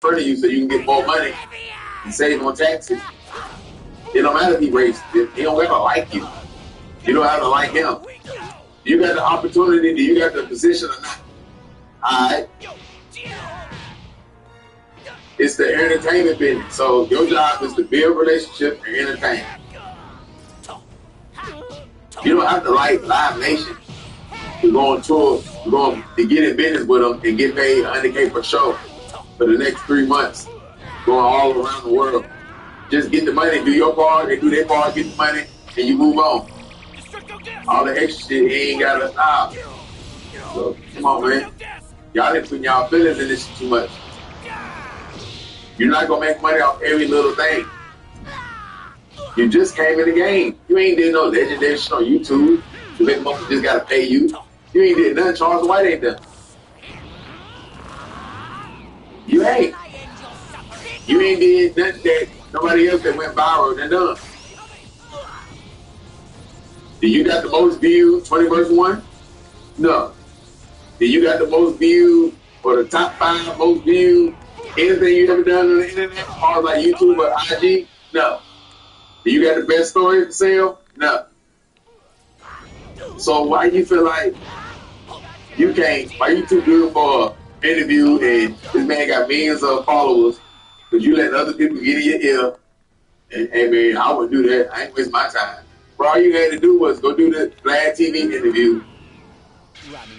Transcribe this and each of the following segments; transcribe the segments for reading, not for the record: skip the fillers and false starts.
front of you so you can get more money and save on taxes. It don't matter if he racist. He don't ever like you. You don't have to like him. You got the opportunity, do you got the position or not? Alright. It's the entertainment business. So your job is to build relationships and entertain. You don't have to like Live Nation. You're going to tour, you're going to get in business with them and get paid $100K per show for the next 3 months, going all around the world. Just get the money, do your part, they do their part, get the money, and you move on. All the extra shit, he ain't got to stop. So, come on, man. Y'all didn't put y'all feelings in this shit too much. You're not going to make money off every little thing. You just came in the game. You ain't did no legendary shit on YouTube. The big motherfucker just got to pay you. You ain't did nothing Charles White ain't done. You ain't. You ain't did nothing that nobody else that went viral and done. Did you got the most views, 20 verse 1? No. Did you got the most views or the top 5 most views? Anything you ever done on the internet, as far as like YouTube or IG? No. Did you got the best story for sale? No. So why you feel like you can't, why you too good for an interview and this man got millions of followers because you let other people get in your ear and hey man, I wouldn't do that. I ain't waste my time. Bro, all you had to do was go do the Glad TV interview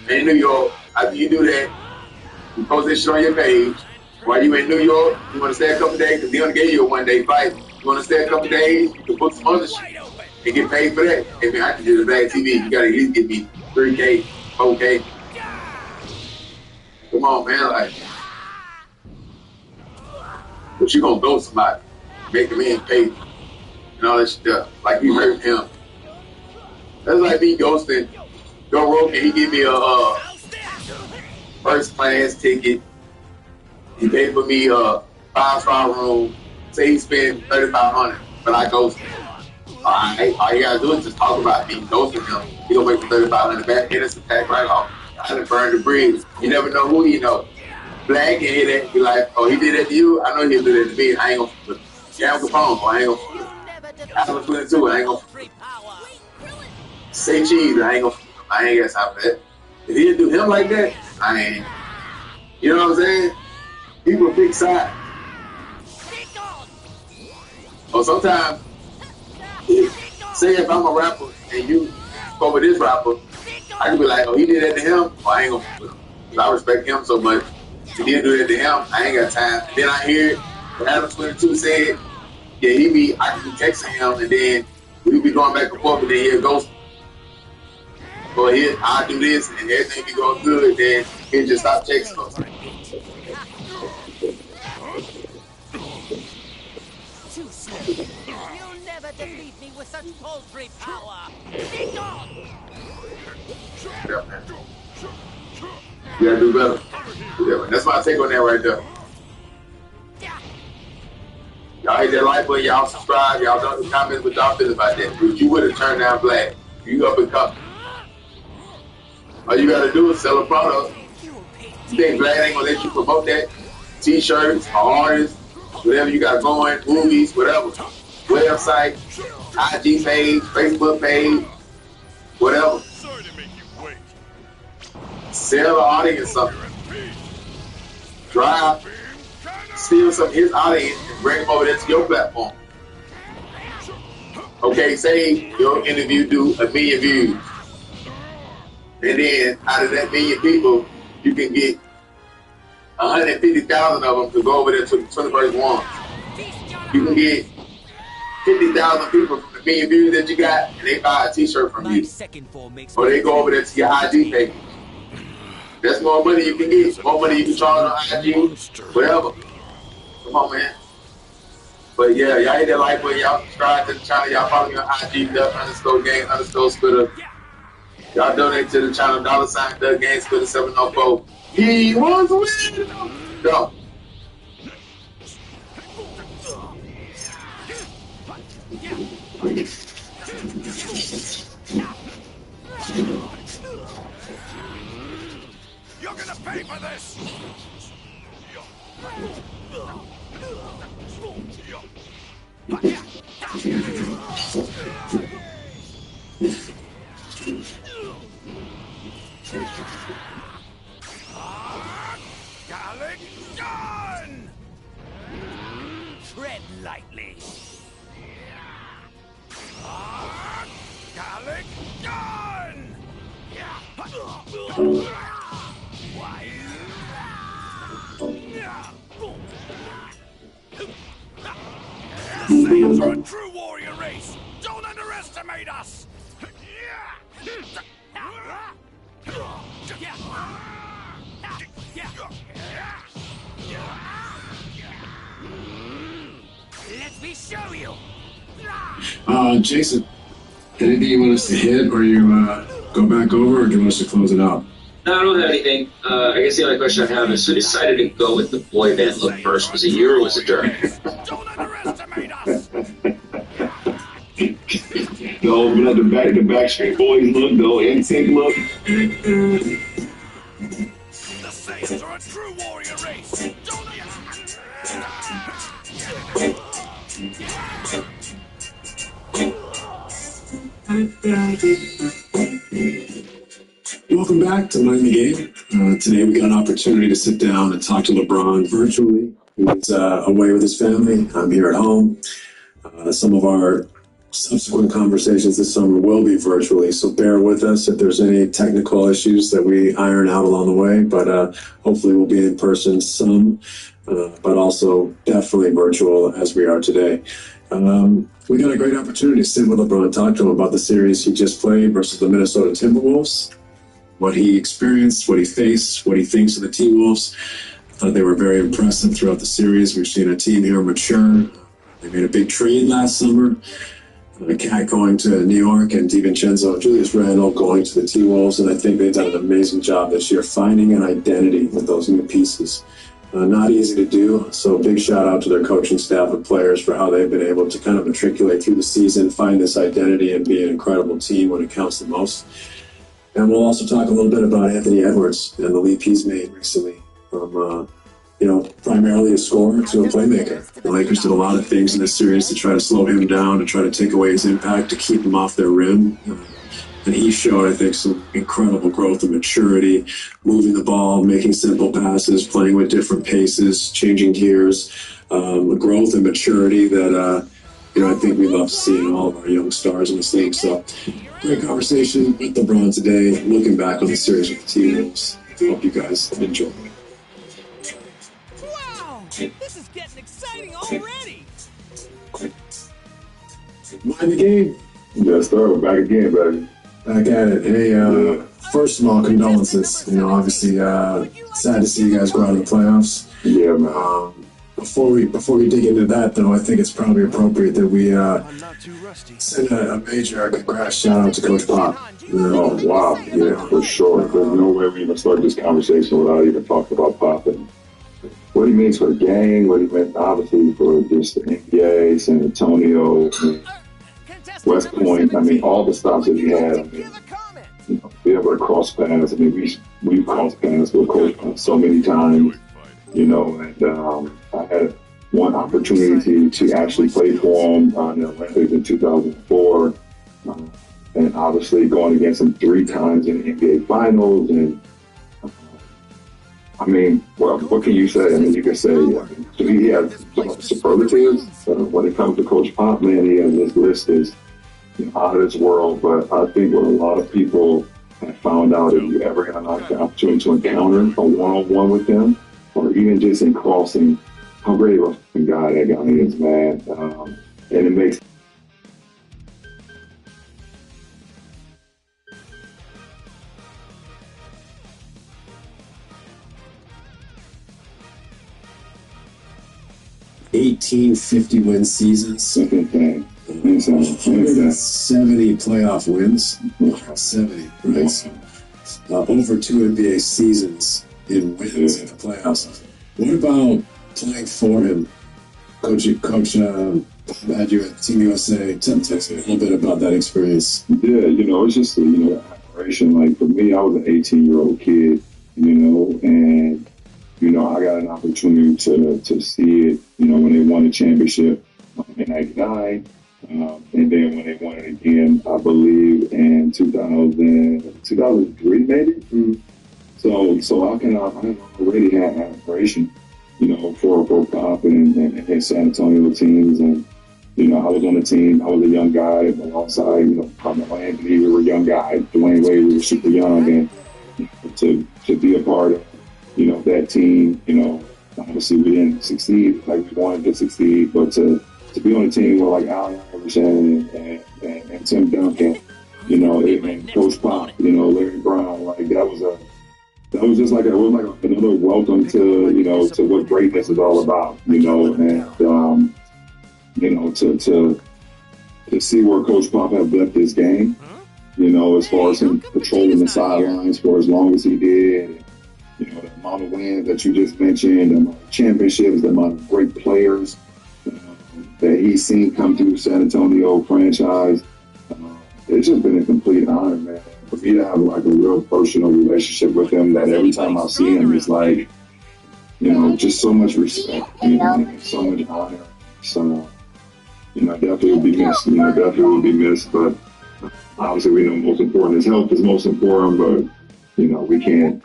in New York. After you do that, you post that shit on your page. While you in New York, you want to stay a couple days because he only gave you a 1-day flight. You want to stay a couple days, you can book some other shit and get paid for that. Hey man, I can do the Glad TV. You got to at least give me 3K, 4K. Come on, man. Like, but you going to ghost somebody, make the man pay and all that stuff. Like you hurt him. That's like me ghosting Joe Rogan. He give me a first class ticket. He paid for me a 5-star room. Say he spent $3,500, but I ghosted him. Alright, all you gotta do is just talk about me ghosting him. He gonna make the $3,500 back, innocent tax right off. I done burned the bridge. You never know who you know. Black can hear that, be like, oh, he did that to you? I know he'll do that to me. I ain't gonna flip. Jam Capone, I ain't gonna flip. Apple flip too, I ain't gonna flip. Say cheese, I ain't gonna flip. I ain't got time for that. If he'll do him like that, I ain't. You know what I'm saying? People pick sides. Or sometimes, say if I'm a rapper and you go with this rapper, I can be like, oh, he did that to him, or I ain't gonna flip him. I respect him so much. If he didn't do that to him, I ain't got time. And then I hear what Adam 22 said, yeah, I can be texting him, and then we be going back and forth, and then he'll ghost. Or I'll do this, and everything be going good, then he'll just stop texting us. You'll never defeat me with such paltry power. Be gone! Yeah, man. You gotta do better. Yeah, man. That's my take on that right there. Y'all hit that like button, y'all subscribe, y'all don't comment what y'all feel about that. Because you would have turned down Black. You up and coming. All you gotta do is sell a product. You think Black ain't gonna let you promote that? T-shirts, or artists, whatever you got going, movies, whatever. Website, IG page, Facebook page, whatever. Sell the audience something. Drive, steal some of his audience and bring them over there to your platform. Okay, say your interview do 1 million views. And then out of that 1 million people, you can get 150,000 of them to go over there to the 21st one. You can get 50,000 people from the 1 million views that you got, and they buy a t-shirt from you. Or they go over there to your IG page. That's more money you can get. More money you can charge on IG, whatever. Come on, man. But yeah, y'all hit that like button, y'all subscribe to the channel, y'all follow me on IG, Doug_Gang_Spitter. Y'all donate to the channel, $Doug Gang Spitter 704. He was winning. Go. You're gonna pay for this! Garlic gun! Tread lightly. Garlic gun! Saiyans are a true warrior race! Don't underestimate us! Let me show you! Jason, anything you want us to hit, or you go back over, or do you want us to close it out? No, I don't have anything. I guess the only question I have is who decided to go with the boy band look first? Was it you or was it Dirk? Don't underestimate us! No, but the Backstreet Boys look, no NSYNC look. The Saiyans are a true warrior race! Don't Welcome back to Mind the Game. Today we got an opportunity to sit down and talk to LeBron virtually. He's away with his family. I'm here at home. Some of our subsequent conversations this summer will be virtually, so bear with us if there's any technical issues that we iron out along the way, but hopefully we'll be in person some, but also definitely virtual as we are today. We got a great opportunity to sit with LeBron and talk to him about the series he just played versus the Minnesota Timberwolves, what he experienced, what he faced, what he thinks of the T-Wolves. I thought they were very impressive throughout the series. We've seen a team here mature. They made a big trade last summer. Cat going to New York, and DiVincenzo, Julius Randle going to the T-Wolves, and I think they've done an amazing job this year finding an identity with those new pieces. Not easy to do, so big shout out to their coaching staff and players for how they've been able to kind of matriculate through the season, find this identity, and be an incredible team when it counts the most. And we'll also talk a little bit about Anthony Edwards and the leap he's made recently from primarily a scorer to a playmaker. The Lakers did a lot of things in this series to try to slow him down, to try to take away his impact, to keep him off their rim. And he showed, I think, some incredible growth and maturity, moving the ball, making simple passes, playing with different paces, changing gears, growth and maturity that, I think we love to see in all of our young stars in this league. So, great conversation with LeBron today, looking back on the series with the T-Wolves. Hope you guys enjoy. This is getting exciting already! Mind the game. Yes, sir. We're back again, baby. Back at it. Hey, first of all, condolences. Obviously, sad to see you guys go out of the playoffs. Yeah, man. Before we dig into that, though, I think it's probably appropriate that we send a major congrats shout out to Coach Pop. Oh, wow. Yeah, for sure. There's no way we even start this conversation without even talking about Pop and what he means for the game, what he meant obviously for just the NBA, San Antonio, West Point. I mean, all the stops that he had. I mean, be able to cross paths. I mean, we've crossed paths with Coach Pop so many times, and I had one opportunity to actually play for him in the Olympics in 2004, and obviously going against him 3 times in the NBA Finals. And I mean, well, what can you say? I mean, you can say he has superlatives when it comes to Coach Pop. Man, he has this list is out of this world. But I think what a lot of people have found out, if you ever got an opportunity to encounter a one-on-one with them, or even just in crossing, how great of a guy that guy is, man. And it makes 18 50-win seasons. 170 playoff wins. 70, right? Over 2 NBA seasons in wins in the playoffs. What about playing for him? Coach had you at Team USA. Tell me a little bit about that experience. Yeah, it's just admiration. Like for me, I was an 18-year-old kid, and I got an opportunity to see it, when they won the championship. in '99. And then when they won it again, I believe in 2003 maybe. So I already had admiration, for Pop and his San Antonio teams. And, I was on the team. I was a young guy alongside, Carmelo Anthony. We were young guys. Dwayne Wade, we were super young. And to be a part of, that team, obviously we didn't succeed like we wanted to succeed, but to be on a team with like Allen Iverson and Tim Duncan, and Coach Pop, Larry Brown, like that was just like another welcome to to what greatness is all about, to see where Coach Pop has left this game, as far as him patrolling the sidelines for as long as he did. The amount of wins that you just mentioned, the amount of championships, the amount of great players that he's seen come through the San Antonio franchise. It's just been a complete honor, man. For me to have like a real personal relationship with him, that every time I see him, it's like, just so much respect, and so much honor. So, definitely will be missed. Definitely will be missed. But obviously, we know most important. His health is most important, but we cannot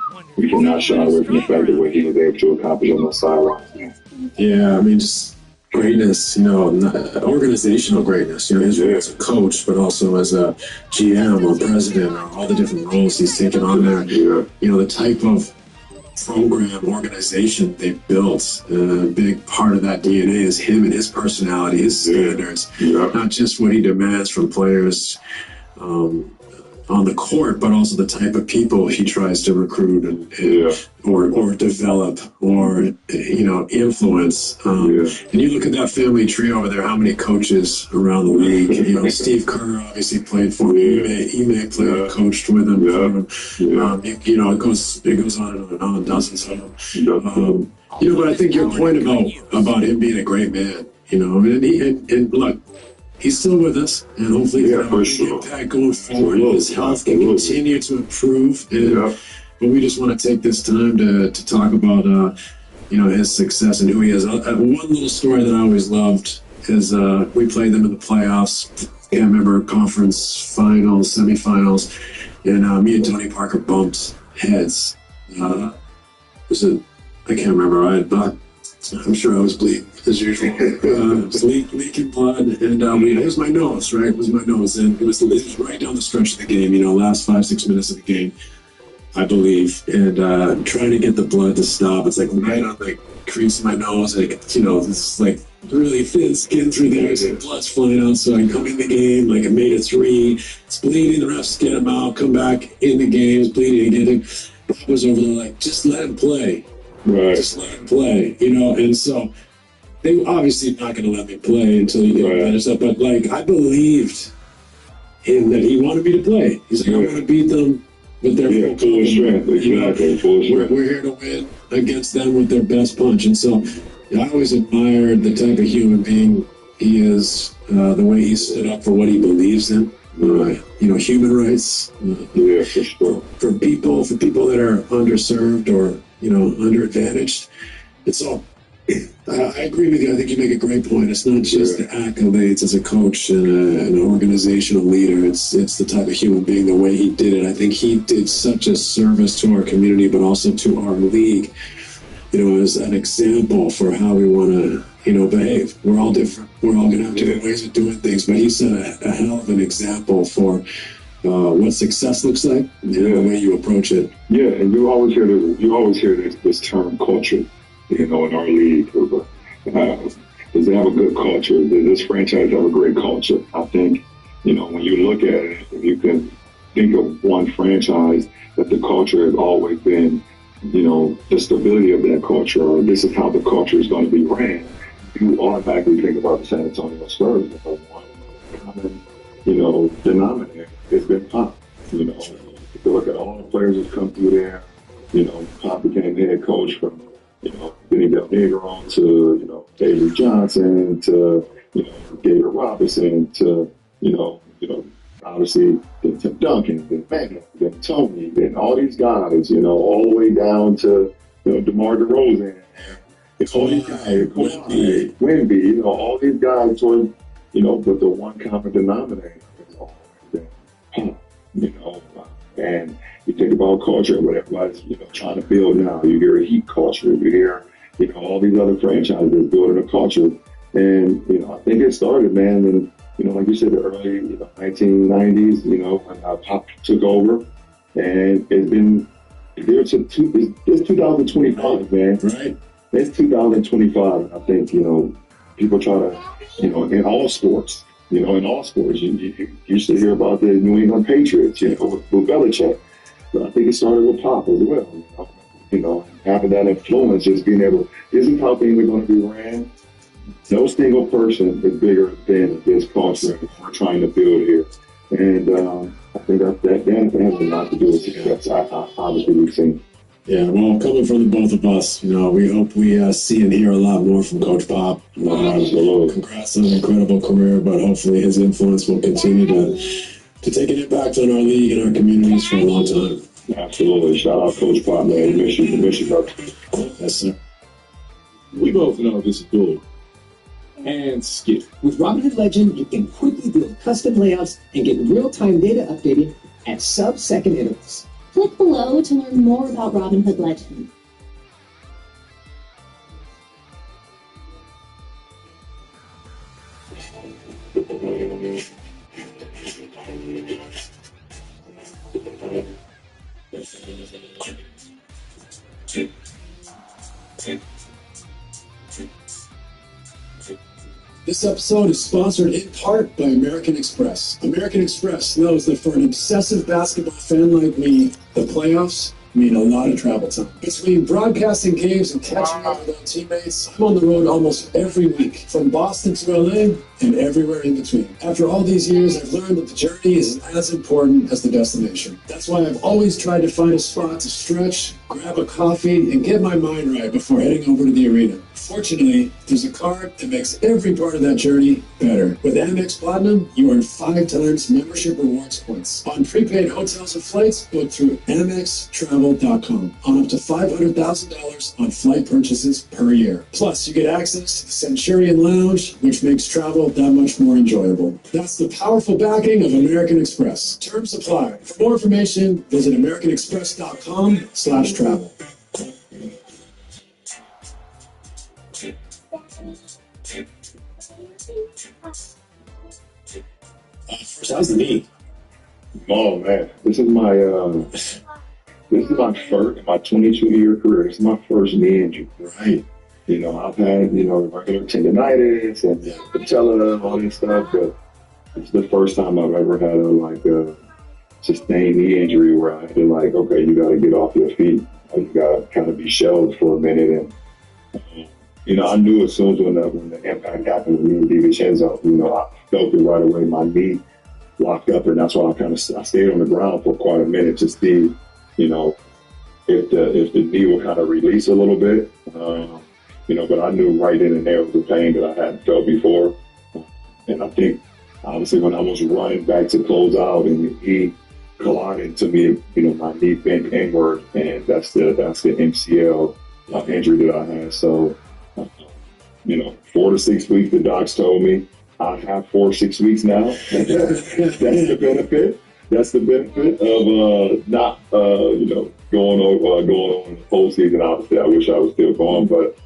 shy away from the fact that what he was able to accomplish on the sidelines. Yeah, I mean, just greatness, organizational greatness, his role as a coach, but also as a GM or president, or all the different roles he's taken on there. Yeah. The type of program, organization they built, a big part of that DNA is him and his personality, his standards, not just what he demands from players on the court, but also the type of people he tries to recruit or develop or influence. And you look at that family tree over there, how many coaches around the league. Steve Kerr obviously played for him. Ime played, coached with him. It goes on and on, dozens of them. But I think your point about him being a great man, and look, he's still with us, and hopefully he'll have an impact going forward. His health can continue to improve. But we just want to take this time to talk about his success and who he is. One little story that I always loved is we played them in the playoffs. Can't remember, conference finals, semifinals, and me and Tony Parker bumped heads. I can't remember. I'm sure I was bleeding as usual. Leaking blood, and it was my nose, right? It was my nose, and it was right down the stretch of the game. Last 5-6 minutes of the game, I believe, and trying to get the blood to stop. It's like right on the crease of my nose. This like really thin skin through there. So blood's flying out. So I come in the game, I made it 3. It's bleeding. The refs get him out. Come back in the game. It's bleeding again. Bob was over there just let him play. Right. Just let him play, and so they were obviously not going to let me play until you get better stuff. But I believed him that he wanted me to play. He's like, I want to beat them with their full strength. We're here to win against them with their best punch. And so I always admired the type of human being he is, the way he stood up for what he believes in. Human rights. For sure. For people that are underserved or underadvantaged. And so I agree with you. I think you make a great point. It's not just the accolades as a coach and an organizational leader. It's the type of human being, the way he did it. I think he did such a service to our community, but also to our league, as an example for how we want to, behave. We're all different. We're all going to have different ways of doing things, but he set a hell of an example for what success looks like and the way you approach it. Yeah, and you always hear this term culture, in our league. Does they have a good culture? Does this franchise have a great culture? I think, when you look at it, if you can think of one franchise that the culture has always been, the stability of that culture, or this is how the culture is going to be ran, you automatically think about the San Antonio Spurs. One common, denominator has been Pop. If you look at all the players that come through there, Pop became head coach from, Benny Del Negro to, Avery Johnson to, David Robinson to, obviously Tim Duncan, then Magnus, then Tony, then all these guys, all the way down to, DeMar DeRozan. all these guys, Wimby, you know, all these guys were, you know, but the one common denominator is always been pop, you know. And you think about culture and what everybody's, you know, trying to build now. You hear Heat culture, you hear, you know, all these other franchises building a culture. And, you know, I think it started, man, in, you know, like you said, the early, you know, 1990s, you know, when Pop took over. And it's been, it's 2025, man. Right. It's 2025. I think, you know, people try to, you know, in all sports, you used to hear about the New England Patriots, you know, with Belichick. But I think it started with Pop as well, you know, having that influence, just being able, this is how things are going to be ran. No single person is bigger than this culture we're trying to build here. And I think that has a lot to do with success. Obviously, we've seen. Yeah, well, coming from the both of us, you know, we hope we see and hear a lot more from Coach Pop. Congrats on an incredible career, but hopefully his influence will continue to take an impact on our league and our communities for a long time. Absolutely. Shout out Coach Pop, man. Miss you, bro. Yes, sir. We both know this is cool. And skip. With Robinhood Legend, you can quickly build custom layouts and get real-time data updated at sub-second intervals. Click below to learn more about Robinhood Legend. This episode is sponsored in part by American Express. American Express knows that for an obsessive basketball fan like me, the playoffs mean a lot of travel time. Between broadcasting games and catching up with our teammates, I'm on the road almost every week, from Boston to LA and everywhere in between. After all these years, I've learned that the journey is as important as the destination. That's why I've always tried to find a spot to stretch, grab a coffee, and get my mind right before heading over to the arena. Fortunately, there's a card that makes every part of that journey better. With Amex Platinum, you earn 5 times membership rewards points on prepaid hotels and flights booked through AmexTravel.com on up to $500,000 on flight purchases per year. Plus, you get access to the Centurion Lounge, which makes travel that much more enjoyable. That's the powerful backing of American Express. Terms apply. For more information, visit americanexpress.com/travel. How's the knee? Oh man, this is my first, my 22-year career. This is my first knee injury. Right. You know, I've had, you know, regular tendonitis and patella and all this stuff, but it's the first time I've ever had a sustained knee injury where I had to okay, you got to get off your feet. You got to kind of be shelved for a minute. And you know, I knew as soon as when the impact happened with me and DiVincenzo, you know, I felt it right away. My knee locked up, and that's why I stayed on the ground for quite a minute to see, you know, if the knee will kind of release a little bit. You know, but I knew right then and there was the pain that I hadn't felt before. And I think, obviously, when I was running back to close out and he collided to me, you know, my knee bent inward, and that's the MCL injury that I had. So, you know, 4 to 6 weeks, the docs told me I have 4 or 6 weeks now. That's the benefit. That's the benefit of not, you know, going on the postseason. Obviously, I wish I was still going, but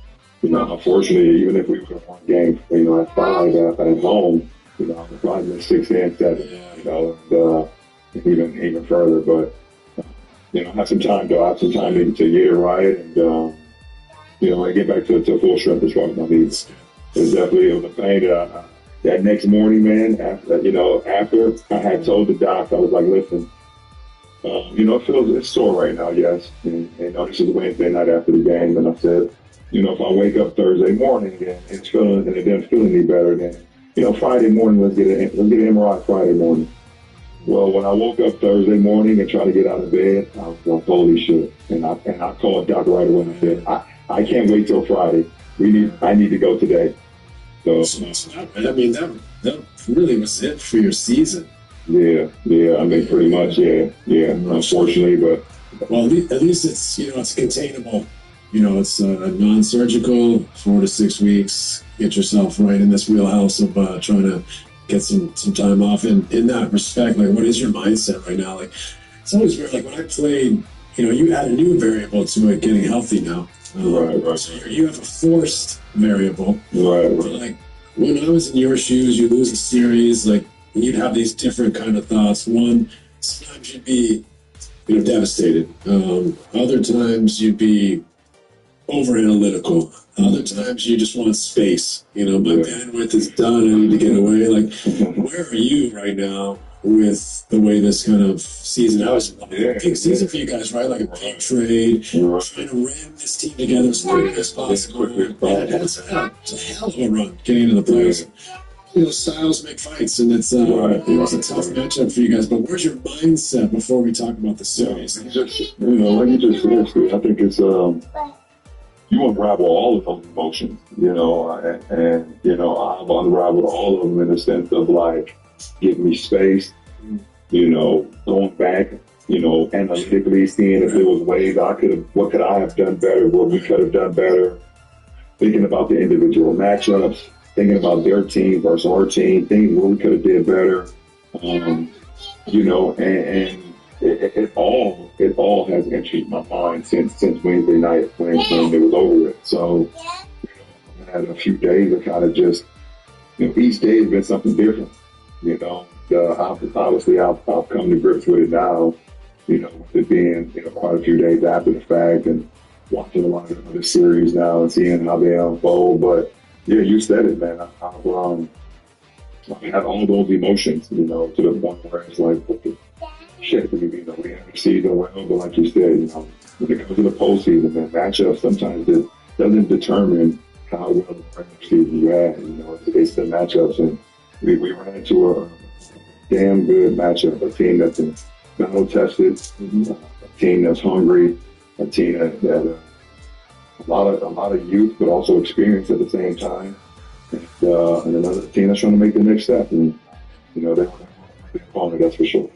you know, unfortunately, even if we would have won game, you know, at 5 at home, you know, I would probably been 6 and 7, you know, and even further. But you know, I have some time though. I have some time to get it right, and you know, I get back to full strength as far as my needs. It was a pain that that next morning, man. After I had told the doc, I was like, listen, you know, it's sore right now, yes, and you know, this is Wednesday night after the game, and I said, you know, if I wake up Thursday morning and it doesn't feel any better, then, you know, Friday morning, let's get an MRI Friday morning. Well, when I woke up Thursday morning and tried to get out of bed, I was like, holy shit. And I called Doc right away and I said, I can't wait till Friday. I need to go today. So I mean, that really was it for your season. Yeah. I mean, pretty much, yeah. Unfortunately, but well, at least it's, you know, it's containable it's non-surgical, 4 to 6 weeks. Get yourself right in this wheelhouse of trying to get some time off. And in that respect, like, what is your mindset right now? Like, it's always weird. Like when I played, you add a new variable to it, getting healthy now. Right. So you have a forced variable. Right. But like when I was in your shoes, you lose a series, like you'd have these different kind of thoughts. One, sometimes you'd be, devastated. Other times you'd be over analytical. Other times you just want space. My bandwidth is done. I need to get away. Like, where are you right now with the way this kind of season? I was a big season for you guys, right? Like a big trade, trying to ram this team together as quickly as possible. It's a hell of a run getting into the playoffs. Styles make fights, and it's a tough matchup for you guys. But where's your mindset before we talk about the series? Like you just said, Steve, I think it's you unravel all of those emotions, and I've unraveled all of them in the sense of like, give me space, going back, analytically seeing if there was ways what could I have done better, what we could have done better, thinking about the individual matchups, thinking about their team versus our team, thinking what we could have did better, and it all has entered my mind since Wednesday night when it was over with. So I had a few days of kind of just, each day has been something different. Obviously I've come to grips with it now. With it being quite a few days after the fact and watching a lot of the series now and seeing how they unfold. But yeah, you said it, man. I've had all those emotions, to the point where it's like, shit, we have the season well, but like you said, when it comes to the postseason, man, matchup sometimes it doesn't determine how well the regular season you had. It's the matchups, and we ran into a damn good matchup, a team that's been battle tested, a team that's hungry, a team that a lot of youth, but also experience at the same time, and another team that's trying to make the next step, and they're the opponent, that's for sure.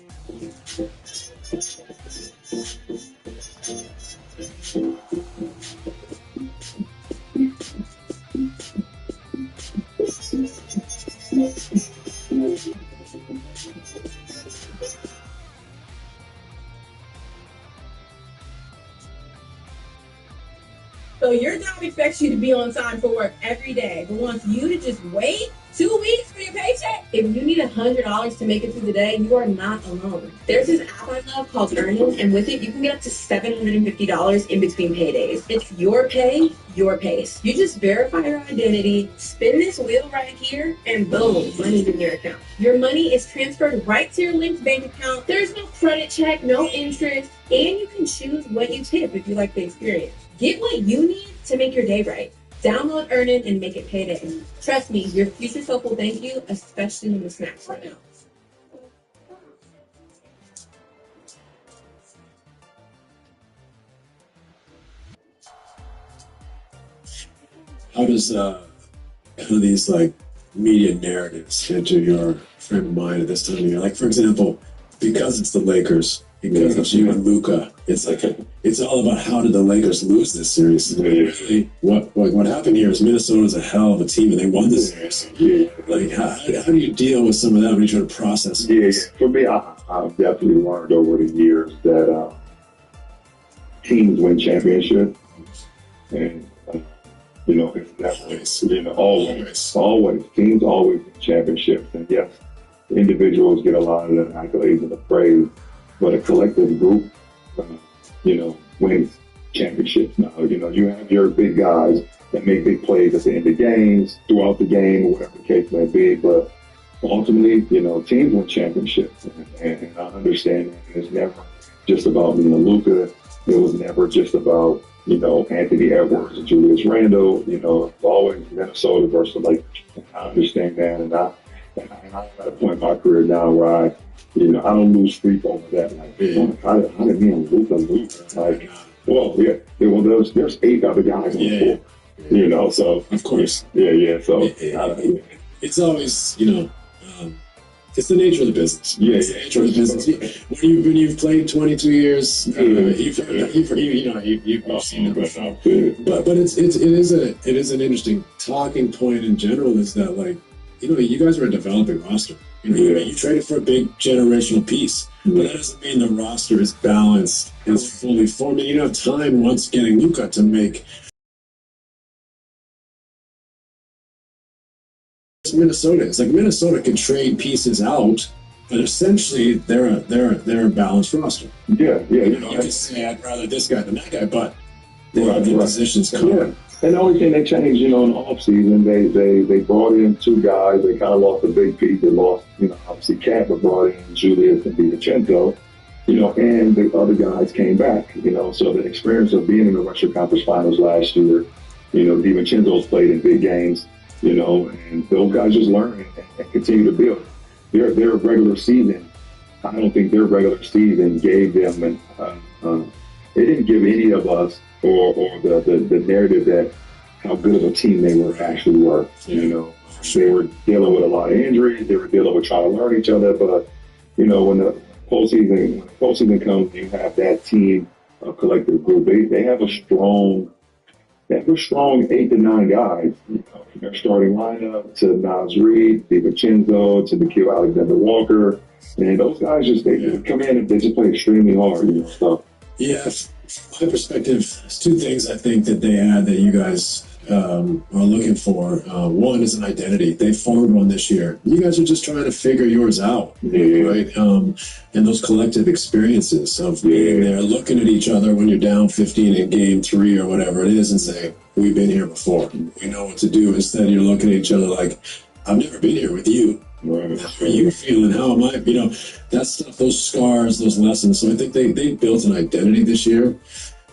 So your job expects you to be on time for work every day, but wants you to just wait 2 weeks for your paycheck? If you need $100 to make it through the day, you are not alone. There's this app I love called Earning, and with it, you can get up to $750 in between paydays. It's your pay, your pace. You just verify your identity, spin this wheel right here, and boom, money's in your account. Your money is transferred right to your linked bank account. There's no credit check, no interest, and you can choose what you tip if you like the experience. Get what you need to make your day right. Download Earnin and make it payday. Trust me, your future self will thank you, especially when the snacks run out. How does kind of these like media narratives enter your frame of mind at this time of year? Like, for example, because it's the Lakers, because it's you and Luka, it's like it's all about how did the Lakers lose this series? Really, what happened here is Minnesota's a hell of a team and they won the series. Like, how do you deal with some of that when you try to process it? Yeah, for me, I've definitely learned over the years that teams win championships, and it's definitely always teams always win championships, and yes, individuals get a lot of the accolades and the praise, but a collective group, wins championships. Now, you have your big guys that make big plays at the end of games, throughout the game, or whatever the case may be, but ultimately, teams win championships, and I understand that it's never just about Luka. It was never just about Anthony Edwards and Julius Randle. It's always Minnesota versus the Lakers. I understand that, and I'm at a point in my career now where I don't lose sleep over that. Like, how did me and Luka lose? Like, well, yeah, there's 8 other guys on the floor. So of course, yeah. So it's always, it's the nature of the business. Yeah, it's the nature of the business. When you've played 22 years, you've seen it before. But it is an interesting talking point in general. Is that like, you guys are a developing roster. You traded for a big generational piece, but that doesn't mean the roster is balanced, is fully formed. You don't have time once getting Luka to make. Minnesota is like Minnesota can trade pieces out, but essentially they're a balanced roster. Yeah. You can say I'd rather this guy than that guy, but they have the positions covered. Yeah. And the only thing they changed, in the offseason, they brought in two guys. They kind of lost a big piece. They lost, obviously Cat, but brought in Julius and DiVincenzo, and the other guys came back, So the experience of being in the Western Conference Finals last year, DiVincenzo's played in big games, and those guys just learn and continue to build. Their regular season, I don't think their regular season gave them it didn't give any of us or the narrative that how good of a team they actually were. They were dealing with a lot of injuries. They were dealing with trying to learn each other. But when the postseason comes, you have that team, collective group. They have a strong 8 to 9 guys. From their starting lineup to Nas Reed, DiVincenzo, to Nickeil Alexander-Walker, and those guys they come in and they just play extremely hard. So. Yeah, from my perspective, there's two things I think that they add that you guys are looking for. One is an identity. They formed one this year. You guys are just trying to figure yours out, right? And those collective experiences of being there, looking at each other when you're down 15 in game 3 or whatever it is and saying, we've been here before. We know what to do. Instead, you're looking at each other like, I've never been here with you. Right. How are you feeling? How am I? That stuff, those scars, those lessons. So I think they built an identity this year.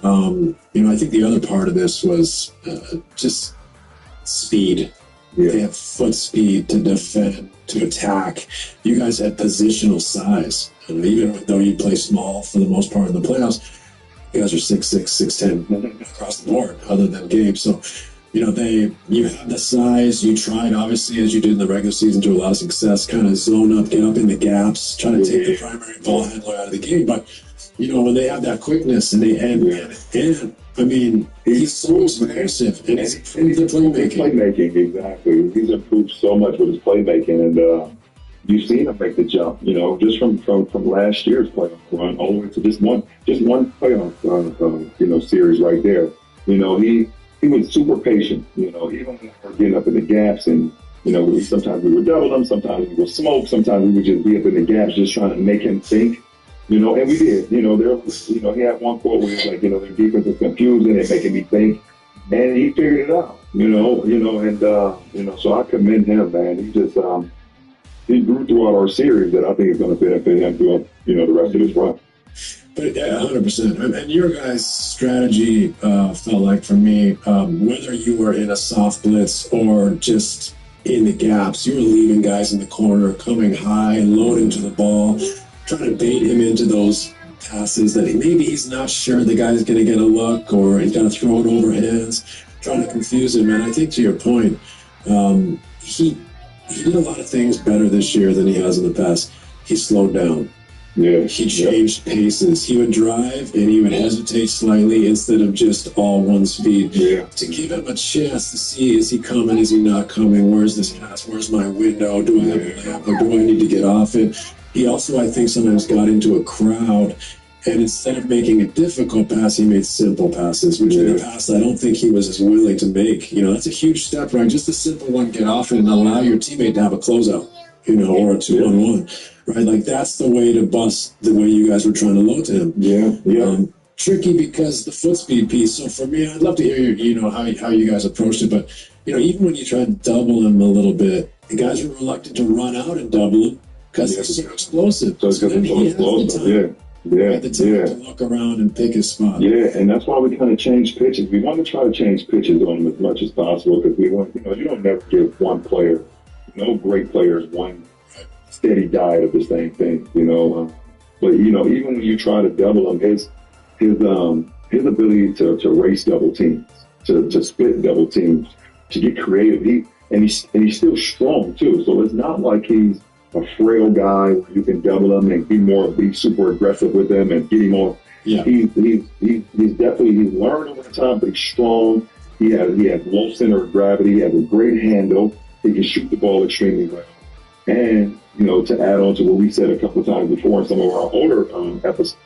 I think the other part of this was just speed. Yeah. They have foot speed to defend, to attack. You guys had positional size. Even though you play small for the most part in the playoffs, you guys are 6'6", 6'10" across the board, other than Gabe. So, you have the size. You tried, obviously, as you did in the regular season, to a lot of success, kind of zone up, get up in the gaps, try to take the primary ball handler out of the game. But, when they have that quickness and he's so explosive and he's improved the playmaking. Exactly. He's improved so much with his playmaking, and you've seen him make the jump, just from last year's playoff run all the way to this one playoff, series right there. He was super patient, even when we were getting up in the gaps, and sometimes we would double him, sometimes we would smoke, sometimes we would just be up in the gaps, just trying to make him think, and we did. There was, he had one quote where he was like, their defense is confusing and making me think, and he figured it out, and so I commend him, man. He just he grew throughout our series that I think is going to benefit him throughout the rest of his run. But 100%. And your guys' strategy felt like, for me, whether you were in a soft blitz or just in the gaps, you were leaving guys in the corner, coming high, loading to the ball, trying to bait him into those passes that maybe he's not sure the guy's going to get a look, or he's got to throw it over hands, trying to confuse him. And I think, to your point, he did a lot of things better this year than he has in the past. He slowed down. Yeah, he changed paces. He would drive and he would hesitate slightly instead of just all one speed. Yeah. To give him a chance to see, is he coming, is he not coming, where's this pass, where's my window, do I have a layup, or do I need to get off it? He also, I think, sometimes got into a crowd, and instead of making a difficult pass, he made simple passes, which in the past I don't think he was as willing to make. That's a huge step, right? Just a simple one, get off it and allow your teammate to have a closeout, or a 2-on-1. Right, like that's the way to bust the way you guys were trying to load to him. Yeah. Tricky because the foot speed piece. So for me, I'd love to hear how you guys approached it. But even when you tried to double him a little bit, the guys were reluctant to run out and double him because he's so explosive. So he had the time to look around and pick his spot. Yeah, and that's why we kind of changed pitches. We want to try to change pitches on him as much as possible because we want, you don't never give one player, no great players, one steady diet of the same thing, but even when you try to double him, his ability to race double teams, to split double teams, to get creative, he's still strong too. So it's not like he's a frail guy where you can double him and be super aggressive with him and get him on. Yeah. He's learned over time, but he's strong. He has low center of gravity. He has a great handle. He can shoot the ball extremely well. And, to add on to what we said a couple of times before in some of our older episodes,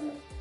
man.